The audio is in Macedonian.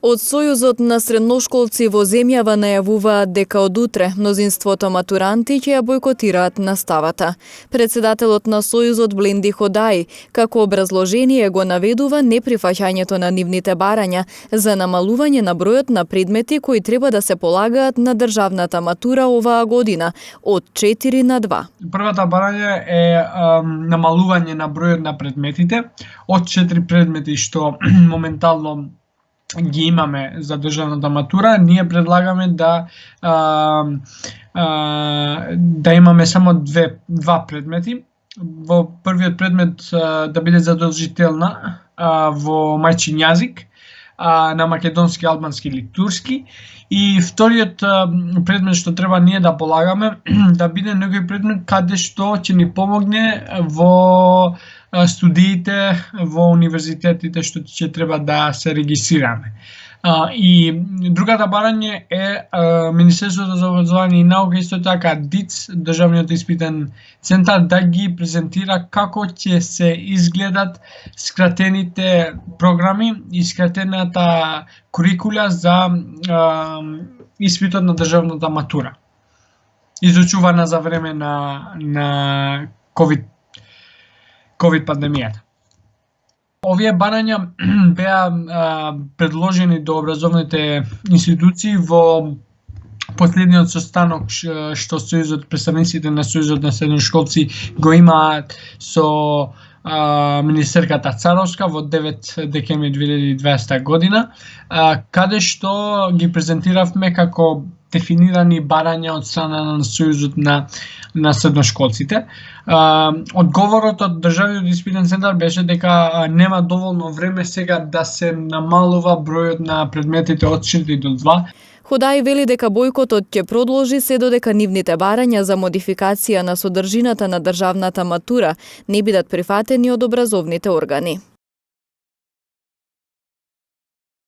Од Сојузот на средношколци во земјава најавуваат дека од утре мнозинството матуранти ќе ја бојкотираат наставата. Председателот на Сојузот Бленди Ходаи како образложение го наведува неприфаќањето на нивните барања за намалување на бројот на предмети кои треба да се полагаат на државната матура оваа година од 4 на 2. Првата барање е намалување на бројот на предметите од 4 предмети што моментално ги имаме за државната матура. Ние предлагаме да имаме само два предмети. Во првиот предмет да биде задолжителна во мајчин јазик на македонски, албански или турски, и вториот предмет што треба ние да полагаме да биде некој предмет каде што ќе ни помогне во студиите во универзитетите што ќе треба да се регистрираме. И другата барање е Министерството за образование и наука, исто така ДИЦ, Државниот испитен центар, да ги презентира како ќе се изгледат скратените програми и скратената курикула за испитот на државната матура, изучувана за време на COVID пандемијата. Овие барања беа предложени до образовните институции во последниот состанок што Сојузот, представниците на Сојузот на средношколци го имаат со министерката Царовска во 9 декември 2020 година, каде што ги презентиравме како дефинирани барања од страна на Сојузот на средношколците. Одговорот од Државниот испитен центар беше дека нема доволно време сега да се намалува бројот на предметите од 4 до 2. Ходаи вели дека бојкотот ќе продолжи се додека нивните барања за модификација на содржината на државната матура не бидат прифатени од образовните органи.